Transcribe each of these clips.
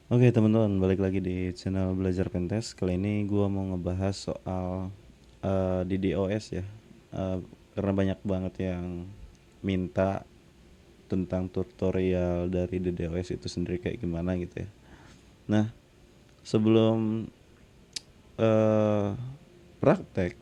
Oke teman-teman, balik lagi di channel Belajar Pentes. Kali ini gua mau ngebahas soal di DDoS ya. Eh, karena banyak banget yang minta tentang tutorial dari DDoS itu sendiri kayak gimana gitu ya. Nah, sebelum eh praktek,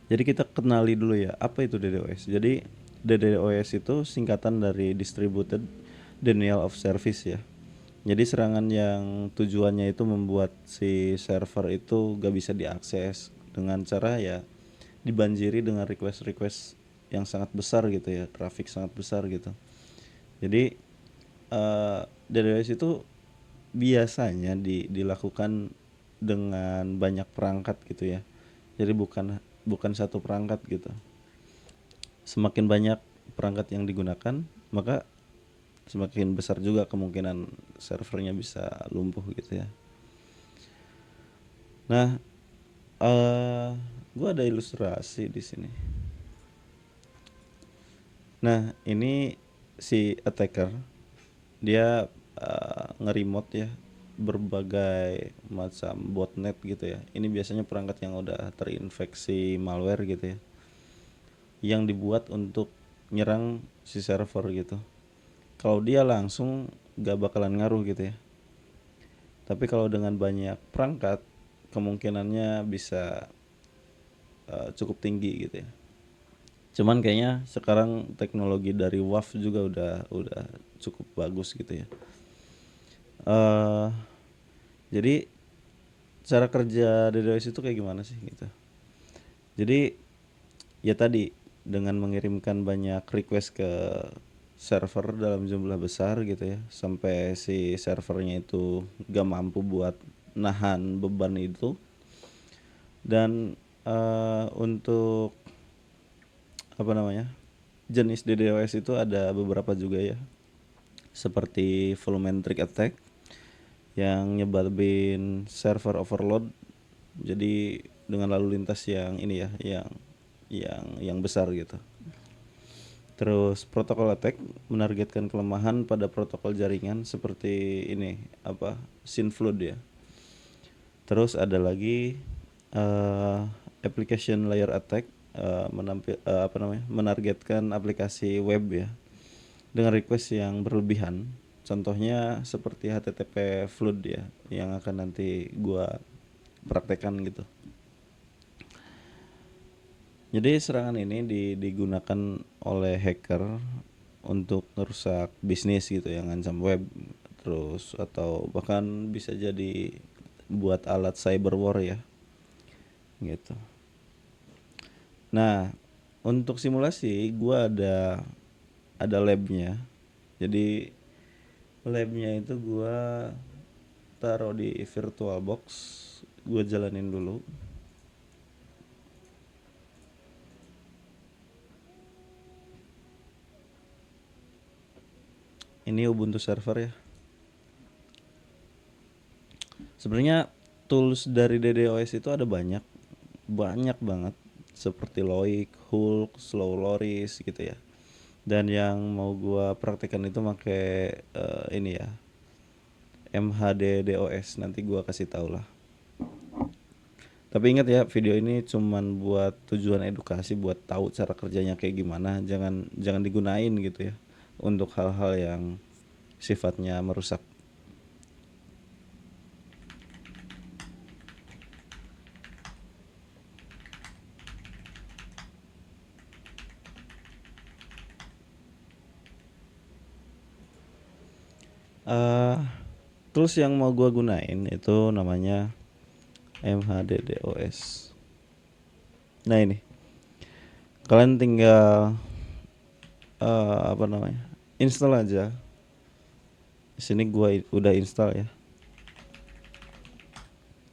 jadi kita kenali dulu ya, apa itu DDoS. Jadi DDoS itu singkatan dari Distributed Denial of Service ya. Jadi serangan yang tujuannya itu membuat si server itu gak bisa diakses dengan cara ya dibanjiri dengan request-request yang sangat besar gitu ya, traffic sangat besar gitu. Jadi DDoS itu biasanya dilakukan dengan banyak perangkat gitu ya. Jadi bukan bukan satu perangkat gitu. Semakin banyak perangkat yang digunakan, maka semakin besar juga kemungkinan servernya bisa lumpuh gitu ya. Nah, gue ada ilustrasi di sini. Nah, ini si attacker dia nge-remote ya berbagai macam botnet gitu ya. Ini biasanya perangkat yang udah terinfeksi malware gitu ya, yang dibuat untuk nyerang si server gitu. Kalau dia langsung gak bakalan ngaruh gitu ya. Tapi kalau dengan banyak perangkat, kemungkinannya bisa cukup tinggi gitu ya. Cuman kayaknya sekarang teknologi dari WAF juga udah cukup bagus gitu ya. eh jadi cara kerja DDoS itu kayak gimana sih gitu. Jadi ya tadi dengan mengirimkan banyak request ke server dalam jumlah besar gitu ya, sampai si servernya itu gak mampu buat nahan beban itu. Dan untuk apa namanya, jenis DDoS itu ada beberapa juga ya, seperti volumetric attack yang nyebabin server overload, jadi dengan lalu lintas yang ini ya, yang besar gitu. Terus protokol attack menargetkan kelemahan pada protokol jaringan seperti ini apa, Synflood ya. Terus ada lagi application layer attack, apa namanya, menargetkan aplikasi web ya dengan request yang berlebihan. Contohnya seperti HTTP flood ya, yang akan nanti gua praktekkan gitu. Jadi serangan ini digunakan oleh hacker untuk merusak bisnis gitu, yang ngancam web, terus atau bahkan bisa jadi buat alat cyber war ya gitu. Nah, untuk simulasi gua ada labnya. Jadi labnya itu gua taruh di VirtualBox, gua jalanin dulu. Ini Ubuntu server ya. Sebenarnya tools dari DDoS itu ada banyak, banyak banget, seperti Loic, Hulk, Slow Loris gitu ya. Dan yang mau gua praktekkan itu pakai ini ya, MHDDoS. Nanti gua kasih tau lah. Tapi ingat ya, video ini cuman buat tujuan edukasi, buat tahu cara kerjanya kayak gimana. Jangan jangan digunain gitu ya untuk hal-hal yang sifatnya merusak. eh Tools yang mau gua gunain itu namanya MHDDoS. Nah ini, kalian tinggal apa namanya, install aja. Di sini gua udah install ya.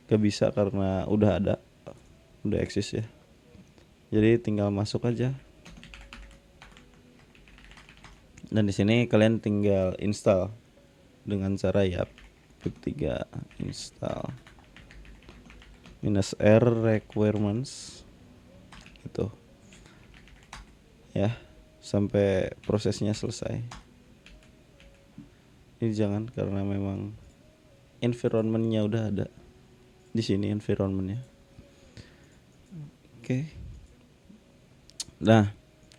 Gak bisa karena udah eksis ya. Jadi tinggal masuk aja. Dan di sini kalian tinggal install dengan cara ya pip3 install -r requirements gitu ya, sampai prosesnya selesai. Ini jangan, karena memang environment-nya udah ada di sini environment-nya. Oke. Nah,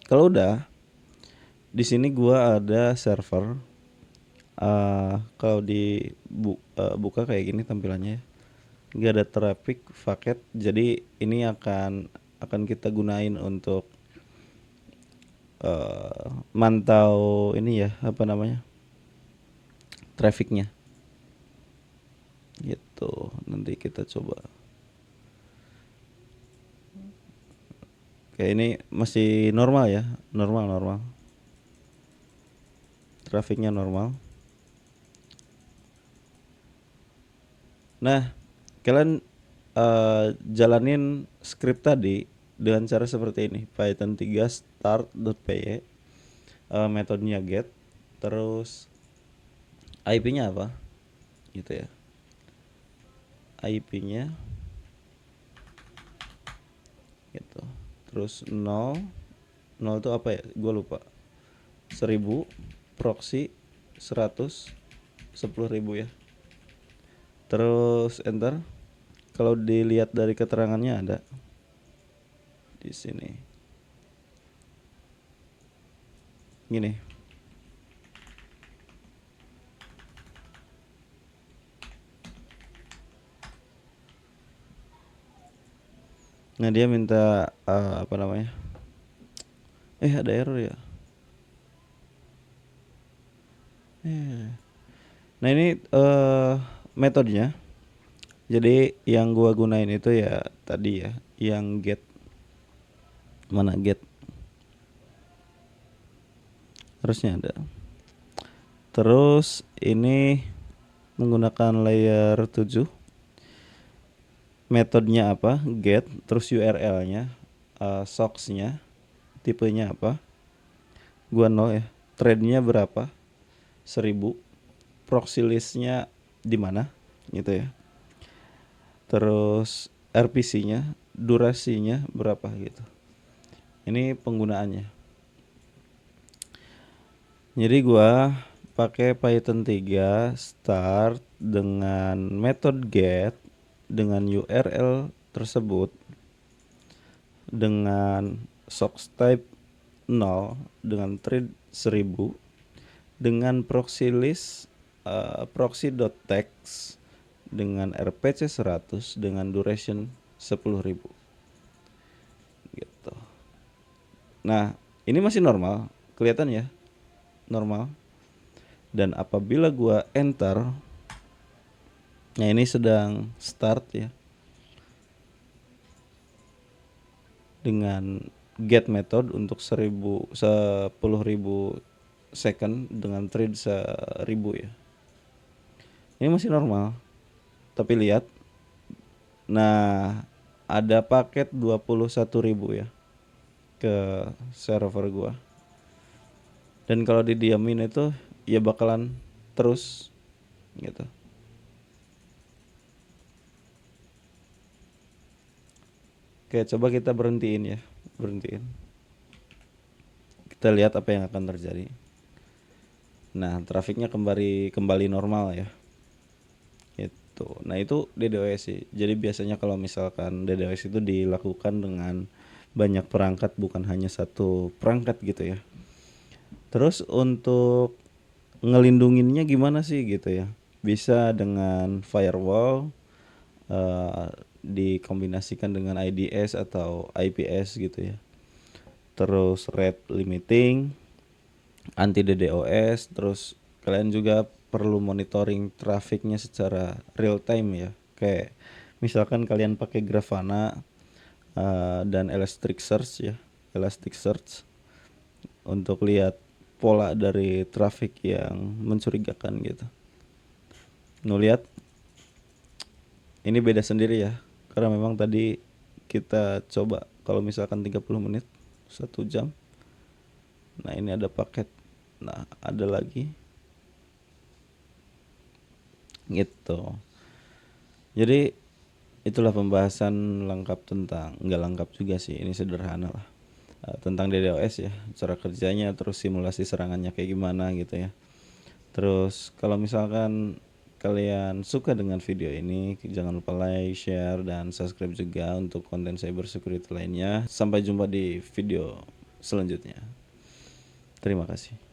kalau udah di sini gua ada server. Kalau buka kayak gini tampilannya ya. Nggak ada traffic paket. Jadi ini akan kita gunain untuk mantau ini ya, apa namanya, trafficnya gitu. Nanti kita coba. Kayak ini masih normal ya, normal. Trafficnya normal. Nah, kalian jalanin script tadi dengan cara seperti ini. Python 3 start.py, metodenya get, terus IP-nya apa gitu ya, IP-nya gitu, terus 0 itu apa ya, gue lupa, 1000, proxy 100, 10.000 ya, terus enter. Kalau dilihat dari keterangannya ada di sini gini. Nah dia minta apa namanya, ada error ya. Nah ini metodenya. Jadi yang gua gunain itu ya tadi ya, yang get. Mana get? Harusnya ada. Terus ini menggunakan layer 7. Metodenya apa? Get, terus URL-nya, socks-nya, tipenya apa? Gua 0 ya. Thread-nya berapa? 1000. Proxy list-nya di mana? Gitu ya. Terus RPC-nya, durasinya berapa gitu. Ini penggunaannya. Jadi gua pakai Python 3 start dengan method get dengan URL tersebut, dengan socks type 0, dengan thread 1000, dengan proxy list proxy.text, dengan RPC 100, dengan duration 10.000 gitu. Nah ini masih normal, kelihatan ya, normal. Dan apabila gua enter, nah ini sedang start ya, dengan get method untuk 10.000 second dengan thread 1000 ya. Ini masih normal. Tapi lihat, nah ada paket 21.000 ya ke server gua. Dan kalau didiamin itu ya bakalan terus gitu. Oke, coba kita berhentiin ya, berhentiin. Kita lihat apa yang akan terjadi. Nah, trafiknya kembali normal ya. Itu. Nah, itu DDoS sih. Jadi biasanya kalau misalkan DDoS itu dilakukan dengan banyak perangkat, bukan hanya satu perangkat gitu ya. Terus untuk ngelindunginnya gimana sih gitu ya? Bisa dengan firewall, dikombinasikan dengan IDS atau IPS gitu ya. Terus rate limiting, anti DDoS, terus kalian juga perlu monitoring trafiknya secara real time ya. Kayak misalkan kalian pakai Grafana dan Elasticsearch untuk lihat pola dari trafik yang mencurigakan gitu. Lihat ini beda sendiri ya, karena memang tadi kita coba kalau misalkan 30 menit 1 jam. Nah ini ada paket, nah ada lagi gitu. Jadi itulah pembahasan lengkap tentang, nggak lengkap juga sih, ini sederhana lah, tentang DDoS ya, cara kerjanya, terus simulasi serangannya kayak gimana gitu ya. Terus kalau misalkan kalian suka dengan video ini, jangan lupa like, share, dan subscribe juga untuk konten cyber security lainnya. Sampai jumpa di video selanjutnya. Terima kasih.